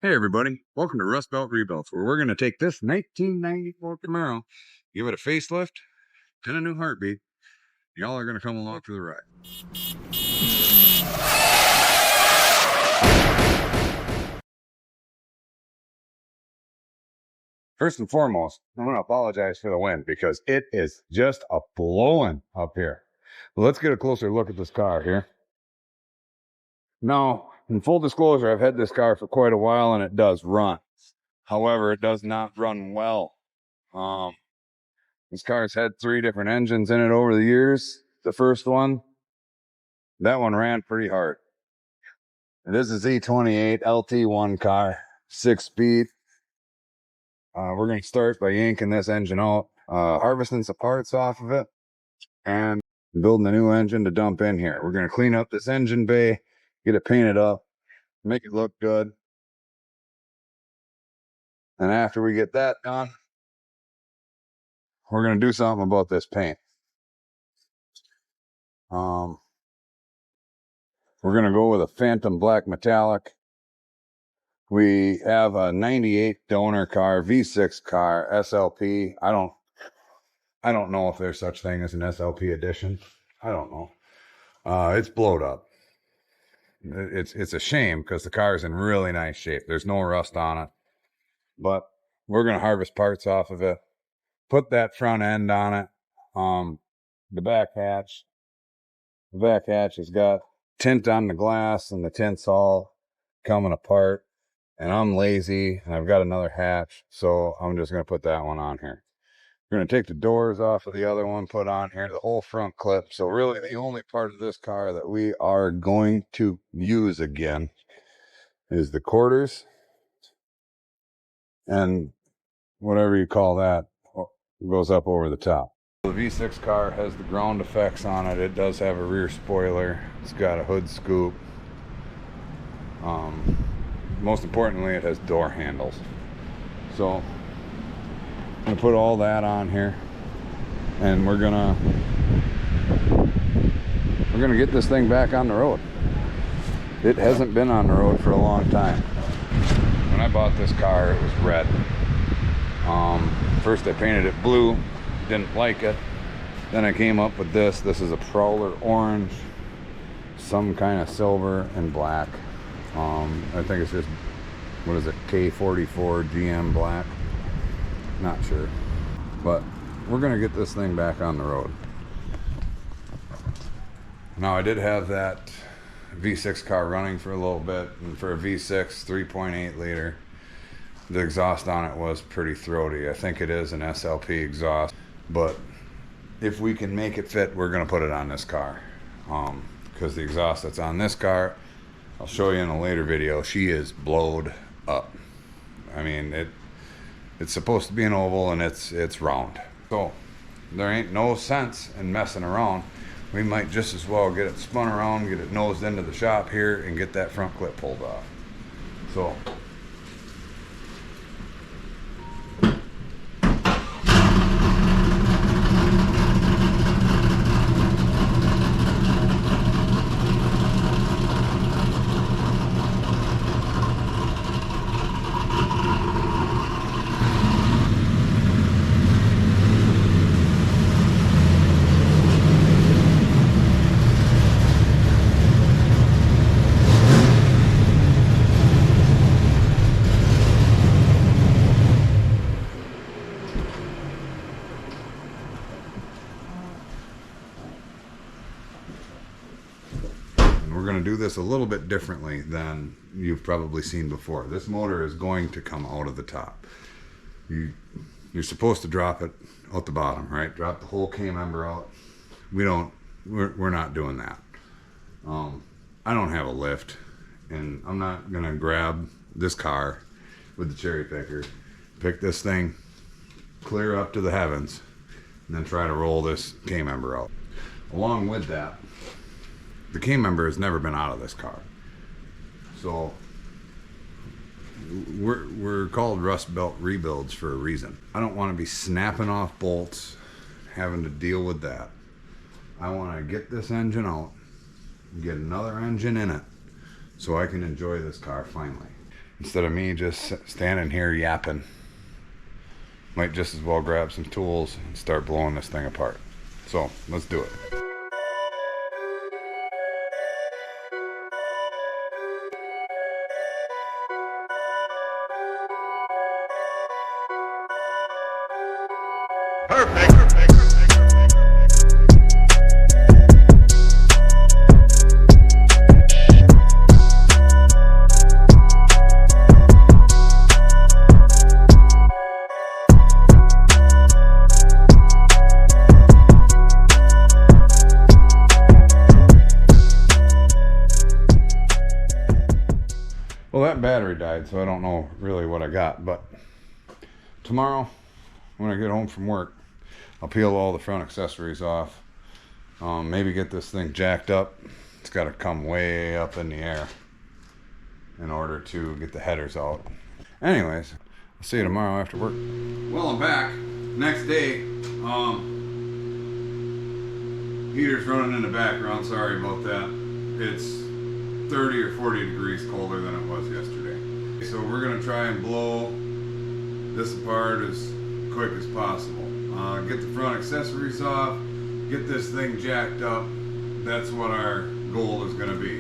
Hey everybody, welcome to Rust Belt Rebuilds, where we're going to take this 1994 Camaro, give it a facelift, and a new heartbeat. Y'all are going to come along for the ride. First and foremost, I'm going to apologize for the wind because it is just a blowing up here. Well, let's get a closer look at this car here. Now, in full disclosure, I've had this car for quite a while and it does run. However, it does not run well. This car's had 3 different engines in it over the years. The first one, that one ran pretty hard. It is a Z28 LT1 car, 6-speed. We're going to start by yanking this engine out, harvesting some parts off of it, and building a new engine to dump in here. We're going to clean up this engine bay, get it painted up, make it look good. And after we get that done, we're going to do something about this paint. We're going to go with a Phantom Black Metallic. We have a 98 donor car, V6 car, SLP. I don't know if there's such thing as an SLP edition. I don't know. It's blowed up. It's a shame because the car is in really nice shape. There's no rust on it. But we're going to harvest parts off of it. Put that front end on it. The back hatch. The back hatch has got tint on the glass and the tint's all coming apart. And I'm lazy and I've got another hatch. So I'm just going to put that one on here. We're going to take the doors off of the other one, put on here the whole front clip. So really the only part of this car that we are going to use again is the quarters and whatever you call that goes up over the top. The V6 car has the ground effects on it. It does have a rear spoiler. It's got a hood scoop. Most importantly, it has door handles. So I'm gonna put all that on here, and we're gonna get this thing back on the road. It hasn't been on the road for a long time. When I bought this car, it was red. First I painted it blue, didn't like it. Then I came up with this. This is a Prowler orange, some kind of silver and black. I think it's just, what is it, K44 GM black. Not sure, but we're gonna get this thing back on the road. Now I did have that V6 car running for a little bit, and for a V6 3.8 liter, the exhaust on it was pretty throaty. I think it is an SLP exhaust, but if we can make it fit, we're gonna put it on this car, because the exhaust that's on this car, I'll show you in a later video, she is blowed up. I mean, it's supposed to be an oval and it's round. So there ain't no sense in messing around. We might just as well get it spun around, get it nosed into the shop here, and get that front clip pulled off. So we're going to do this a little bit differently than you've probably seen before. This motor is going to come out of the top. You're supposed to drop it out the bottom, right? Drop the whole K-member out. We're not doing that. I don't have a lift, and I'm not going to grab this car with the cherry picker, pick this thing clear up to the heavens, and then try to roll this K-member out. Along with that, the K-member has never been out of this car. So we're called Rust Belt Rebuilds for a reason. I don't want to be snapping off bolts, having to deal with that. I want to get this engine out, get another engine in it, so I can enjoy this car finally. instead of me just standing here yapping. Might just as well grab some tools and start blowing this thing apart. So let's do it. Perfect. Well, that battery died, so I don't know really what I got, but tomorrow when I get home from work, I'll peel all the front accessories off. Maybe get this thing jacked up. It's got to come way up in the air in order to get the headers out. Anyways, I'll see you tomorrow after work. Well, I'm back. Next day. Heater's running in the background. Sorry about that. It's 30 or 40 degrees colder than it was yesterday. So we're going to try and blow this apart as quick as possible. Get the front accessories off, get this thing jacked up. That's what our goal is going to be.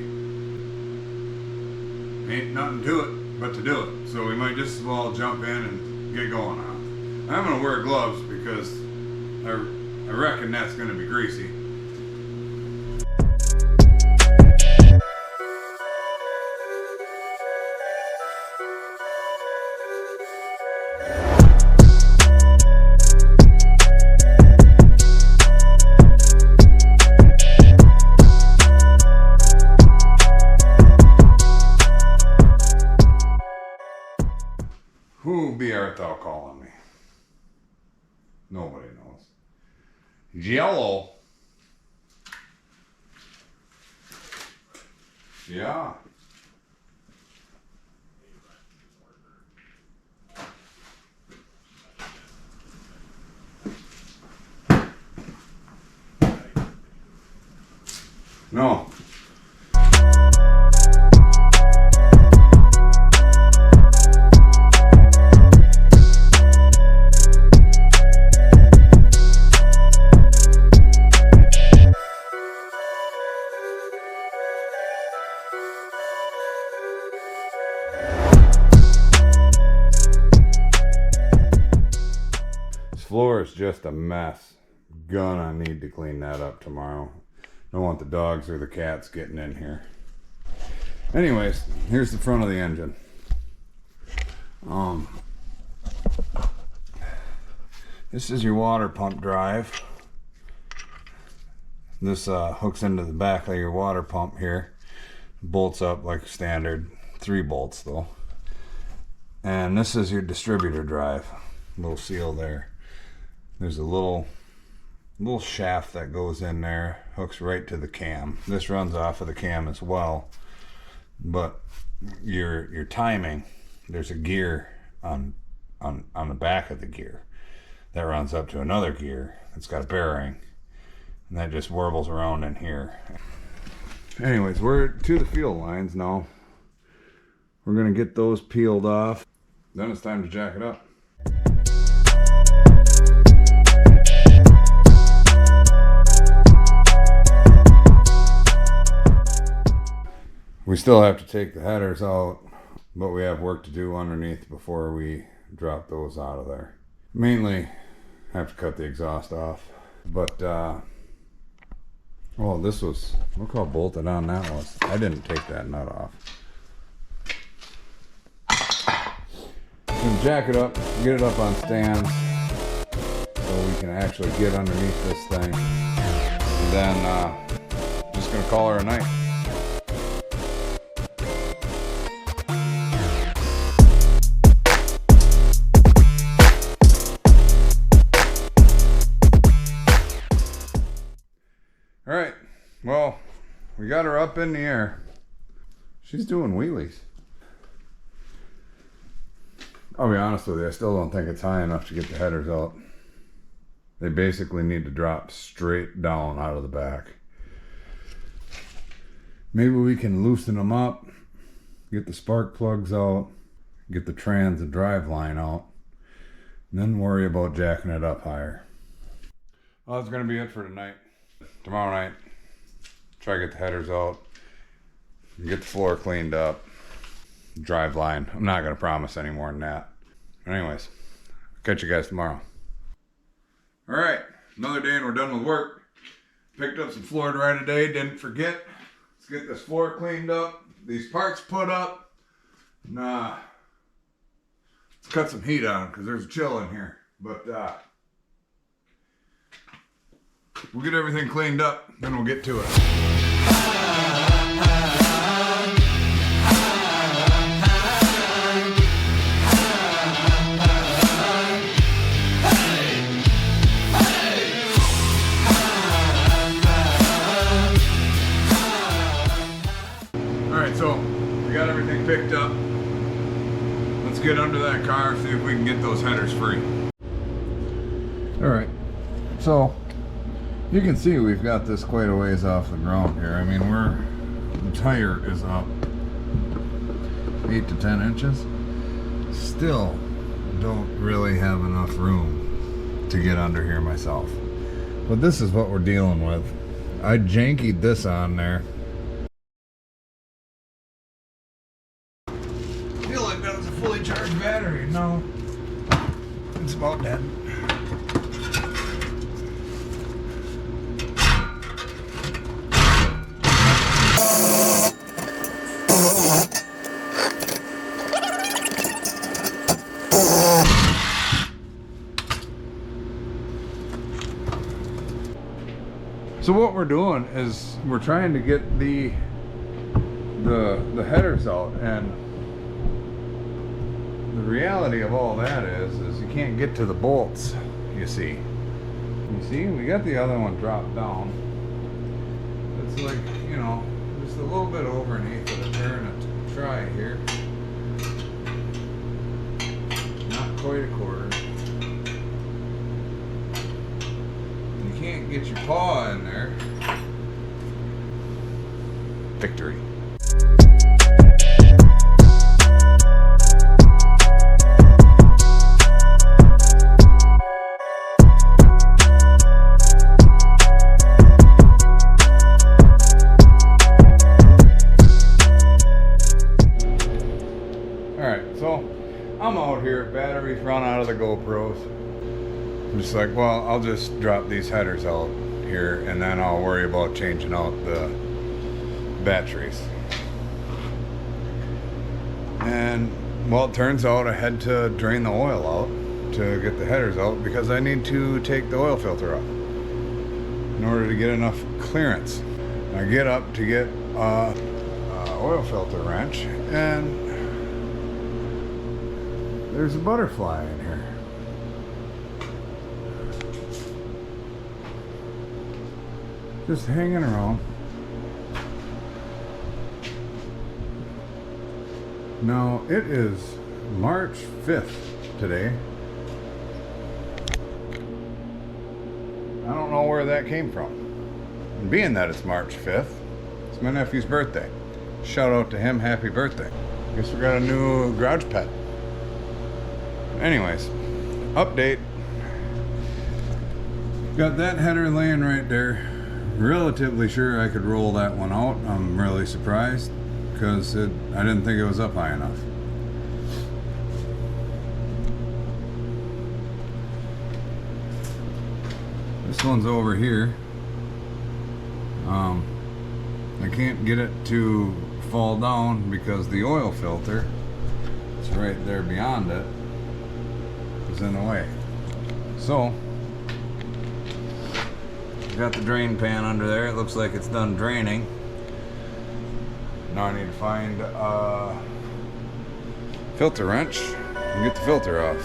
Ain't nothing to it but to do it. So we might just as well jump in and get going on it. I'm going to wear gloves because I reckon that's going to be greasy. Who be art thou calling me? Nobody knows. Jello. Yeah. No. Floor is just a mess. Gonna need to clean that up tomorrow. Don't want the dogs or the cats getting in here. Anyways, here's the front of the engine. This is your water pump drive. This hooks into the back of your water pump here. Bolts up like standard. 3 bolts though. And this is your distributor drive. Little seal there. There's a little shaft that goes in there, hooks right to the cam. This runs off of the cam as well, but your timing, there's a gear on the back of the gear that runs up to another gear. It's got a bearing, and that just warbles around in here. Anyways, we're to the fuel lines now. We're gonna get those peeled off. Then it's time to jack it up. We still have to take the headers out, but we have work to do underneath before we drop those out of there. Mainly have to cut the exhaust off, but oh, this was, look how bolted on that was. I didn't take that nut off. Gonna jack it up, get it up on stands so we can actually get underneath this thing, and then just gonna call her a night. All right, well, we got her up in the air. She's doing wheelies. I'll be honest with you, I still don't think it's high enough to get the headers out. They basically need to drop straight down out of the back. Maybe we can loosen them up, get the spark plugs out, get the trans and drive line out, and then worry about jacking it up higher. Well, that's going to be it for tonight. Tomorrow night, try to get the headers out, get the floor cleaned up, drive line. I'm not going to promise any more than that. But anyways, catch you guys tomorrow. All right, another day and we're done with work. Picked up some floor dry today, didn't forget. Let's get this floor cleaned up, these parts put up. Let's cut some heat on because there's a chill in here. But we'll get everything cleaned up, then we'll get to it. Alright, so we got everything picked up. Let's get under that car, see if we can get those headers free. Alright, so you can see we've got this quite a ways off the ground here. I mean, the tire is up 8 to 10 inches. Still don't really have enough room to get under here myself. But this is what we're dealing with. I jankied this on there. Feel like that was a fully charged battery. No, it's about dead. So what we're doing is we're trying to get the headers out, and the reality of all that is you can't get to the bolts. You see, we got the other one dropped down. It's like, you know, just a little bit over an eighth of a turn to try here. Not quite a quarter. Can't get your paw in there. Victory. Alright, so I'm out here, batteries run out of the GoPros. I'm just like, well, I'll just drop these headers out here and then I'll worry about changing out the batteries. And well, it turns out I had to drain the oil out to get the headers out because I need to take the oil filter off in order to get enough clearance. I get up to get a oil filter wrench and there's a butterfly in here. Just hanging around. Now it is March 5th today. I don't know where that came from. And being that it's March 5th, it's my nephew's birthday. Shout out to him, happy birthday. Guess we got a new garage pet. Anyways, update. Got that header laying right there. Relatively sure I could roll that one out. I'm really surprised because I didn't think it was up high enough. This one's over here. I can't get it to fall down because the oil filter, it's right there beyond it, is in the way. So got the drain pan under there. It looks like it's done draining. Now I need to find a filter wrench and get the filter off.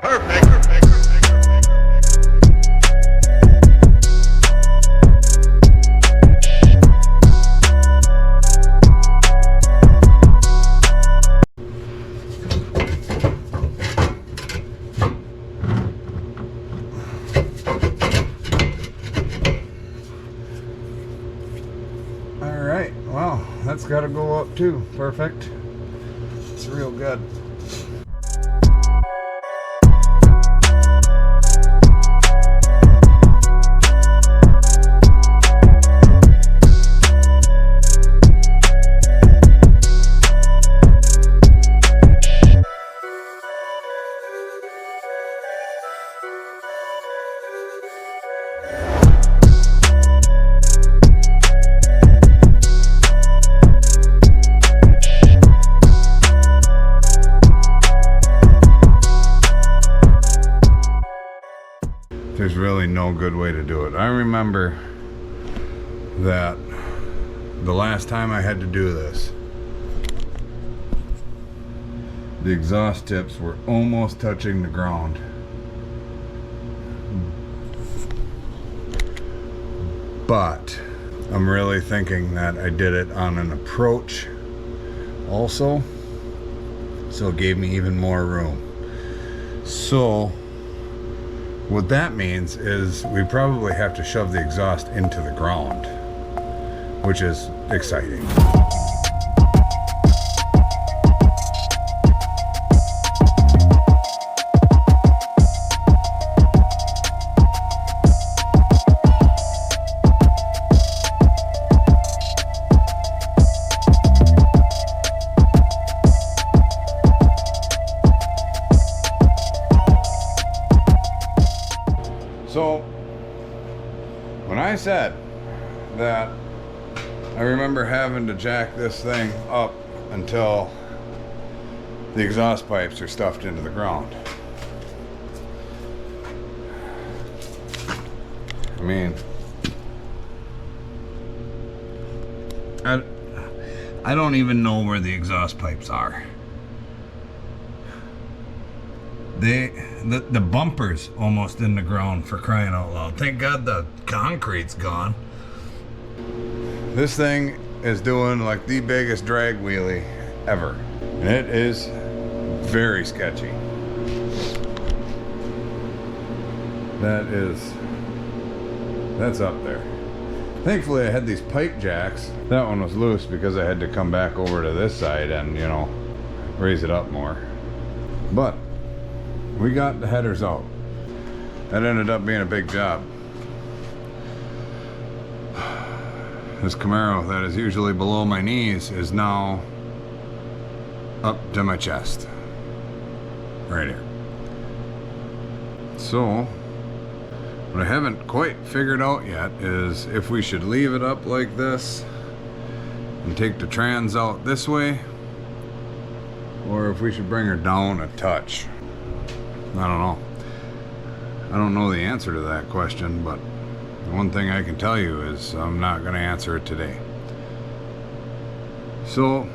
Perfect. That's got to go up too. Perfect. It's real good. There's really no good way to do it. I remember that the last time I had to do this, the exhaust tips were almost touching the ground. But I'm really thinking that I did it on an approach also, so it gave me even more room. So what that means is we probably have to shove the exhaust into the ground, which is exciting. So, when I said that I remember having to jack this thing up until the exhaust pipes are stuffed into the ground, I mean, I don't even know where the exhaust pipes are. The bumper's almost in the ground, for crying out loud. Thank God the concrete's gone. This thing is doing like the biggest drag wheelie ever. And it is very sketchy. That's up there. Thankfully I had these pipe jacks. That one was loose because I had to come back over to this side and, you know, raise it up more. But we got the headers out. That ended up being a big job. This Camaro that is usually below my knees is now up to my chest. Right here. So, what I haven't quite figured out yet is if we should leave it up like this and take the trans out this way, or if we should bring her down a touch. I don't know. I don't know the answer to that question, but the one thing I can tell you is I'm not going to answer it today. So,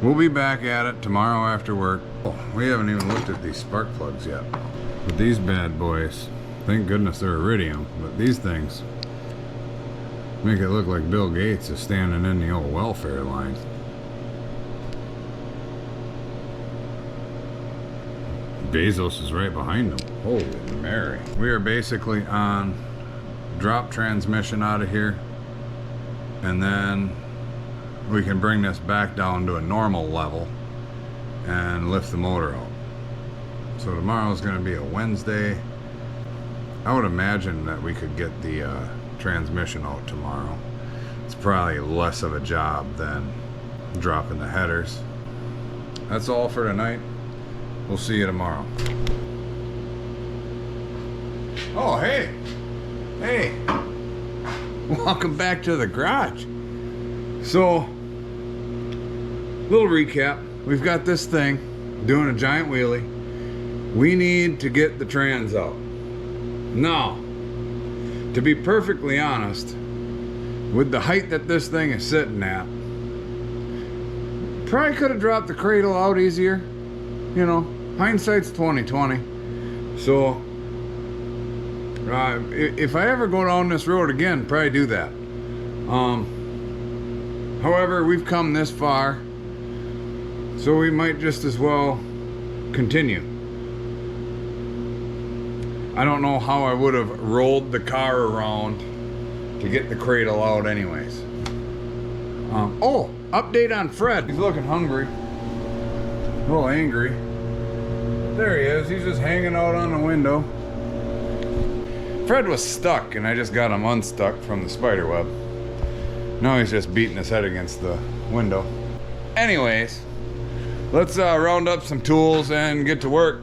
we'll be back at it tomorrow after work. Oh, we haven't even looked at these spark plugs yet. But these bad boys, thank goodness they're iridium, but these things make it look like Bill Gates is standing in the old welfare line. Bezos is right behind them. Holy Mary. We are basically on drop transmission out of here, and then we can bring this back down to a normal level and lift the motor out. So tomorrow is going to be a Wednesday. I would imagine that we could get the transmission out tomorrow. It's probably less of a job than dropping the headers. That's all for tonight. We'll see you tomorrow. Oh, hey. Hey. Welcome back to the garage. So, little recap. We've got this thing doing a giant wheelie. We need to get the trans out. Now, to be perfectly honest, with the height that this thing is sitting at, probably could have dropped the cradle out easier. You know, hindsight's 20/20. So, if I ever go down this road again, probably do that. However, we've come this far, so we might just as well continue. I don't know how I would have rolled the car around to get the cradle out anyways. Oh, update on Fred. He's looking hungry. A little angry. There he is. He's just hanging out on the window. Fred was stuck, and I just got him unstuck from the spider web. Now he's just beating his head against the window. Anyways, let's round up some tools and get to work.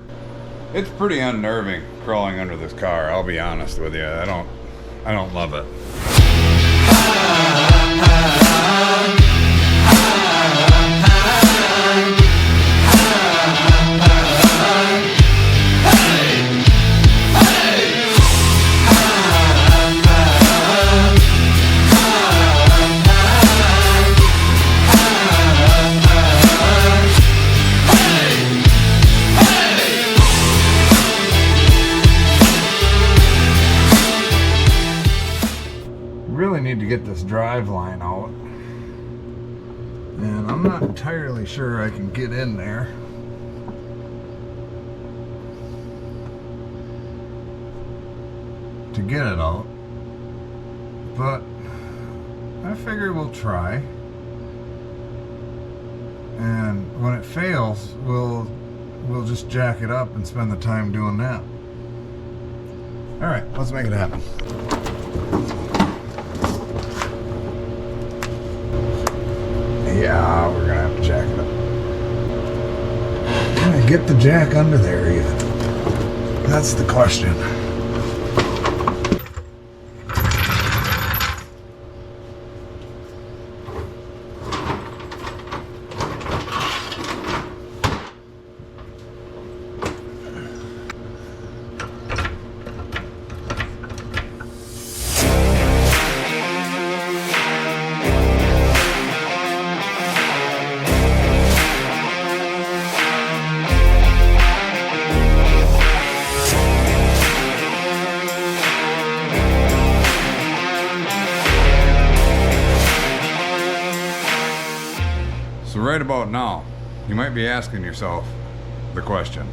It's pretty unnerving crawling under this car, I'll be honest with you. I don't love it. Really need to get this drive line out, and I'm not entirely sure I can get in there. To get it out, but I figure we'll try, and when it fails we'll just jack it up and spend the time doing that. All right, let's make it happen. Yeah, we're gonna have to jack it up. Can I get the jack under there even? That's the question. So right about now, you might be asking yourself the question,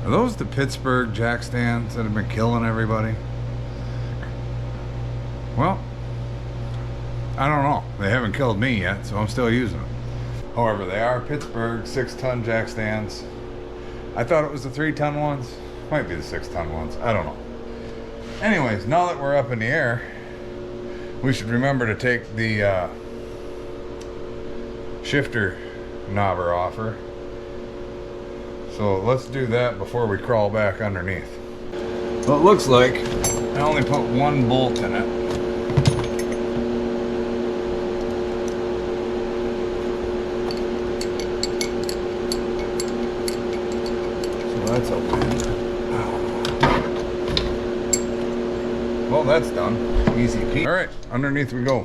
are those the Pittsburgh jack stands that have been killing everybody? Well, I don't know. They haven't killed me yet, so I'm still using them. However, they are Pittsburgh 6-ton jack stands. I thought it was the 3-ton ones. Might be the 6-ton ones. I don't know. Anyways, now that we're up in the air, we should remember to take the shifter knobber off her. So let's do that before we crawl back underneath. Well, it looks like I only put one bolt in it. So that's open. Well, that's done. Easy peasy. All right, underneath we go.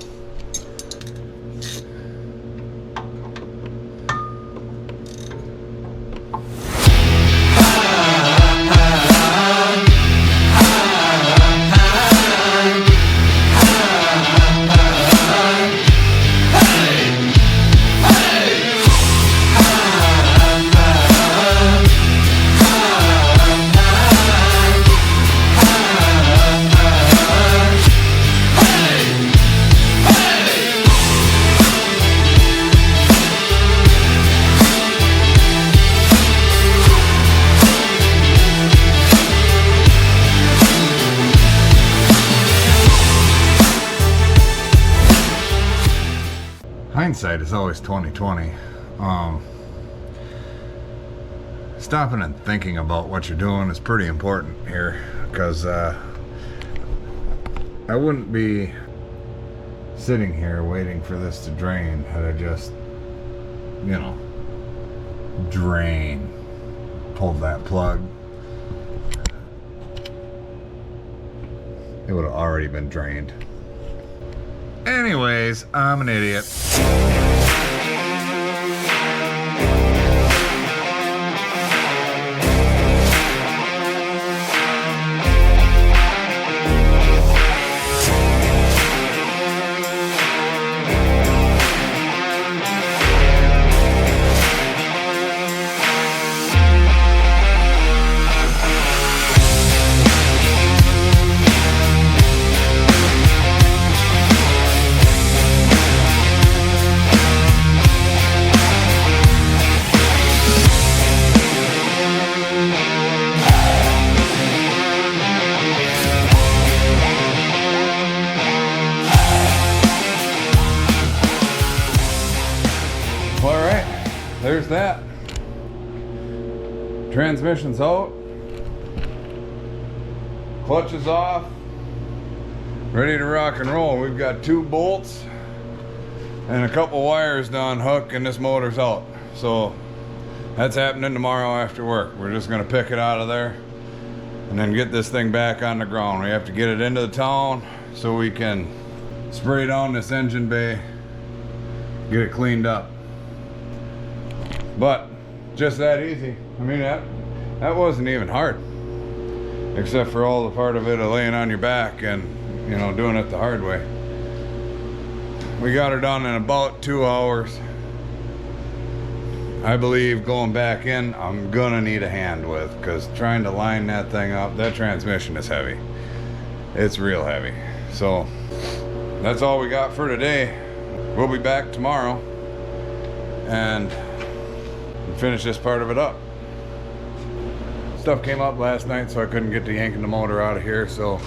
Hindsight is always 20/20. Stopping and thinking about what you're doing is pretty important here, because I wouldn't be sitting here waiting for this to drain had I just, drain, pulled that plug. It would have already been drained. Anyways, I'm an idiot. there's that. Transmission's out. Clutch is off. Ready to rock and roll. We've got 2 bolts and a couple wires to unhook, and this motor's out. So that's happening tomorrow after work. We're just gonna pick it out of there and then get this thing back on the ground. We have to get it into the town so we can spray down this engine bay, get it cleaned up. But just that easy. I mean, that wasn't even hard, except for all the part of it of laying on your back and, you know, doing it the hard way. We got her done in about 2 hours. I believe going back in, I'm gonna need a hand with, because trying to line that thing up, that transmission is heavy. It's real heavy. So that's all we got for today. We'll be back tomorrow and finish this part of it up. Stuff came up last night, so I couldn't get to yanking the motor out of here. So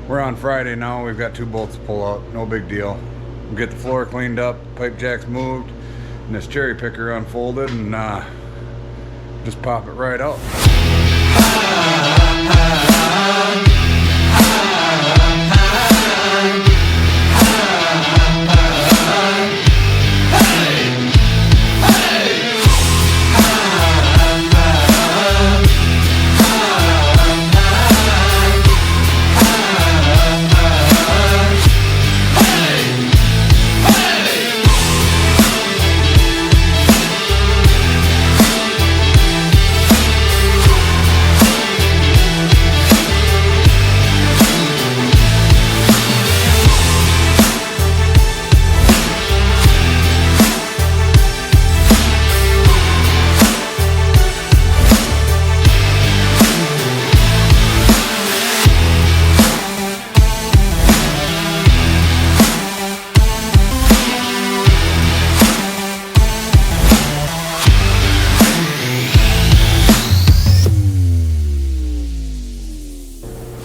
we're on Friday now. We've got 2 bolts to pull out. No big deal. We'll get the floor cleaned up, pipe jacks moved, and this cherry picker unfolded, and just pop it right out.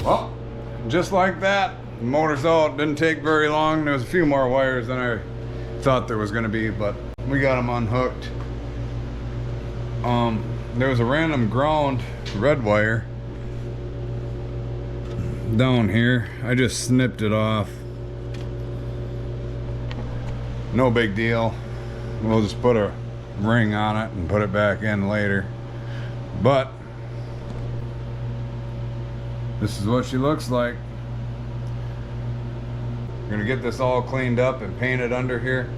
Well, just like that, the motor's out. Didn't take very long. There was a few more wires than I thought there was going to be, but we got them unhooked. There was a random ground red wire down here. I just snipped it off. No big deal. We'll just put a ring on it and put it back in later. But this is what she looks like. We're gonna get this all cleaned up and painted under here.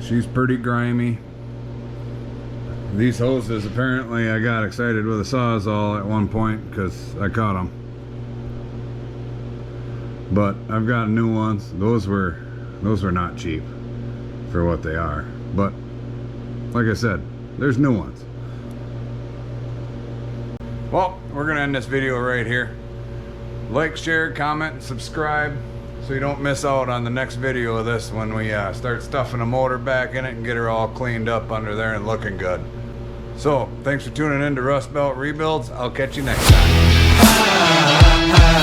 She's pretty grimy. These hoses, apparently I got excited with a Sawzall at one point because I caught them. But I've got new ones. Those were not cheap for what they are. But like I said, there's new ones. Well, we're gonna end this video right here. Like, share, comment, and subscribe so you don't miss out on the next video of this when we start stuffing the motor back in it and get her all cleaned up under there and looking good. So, thanks for tuning in to Rust Belt Rebuilds. I'll catch you next time.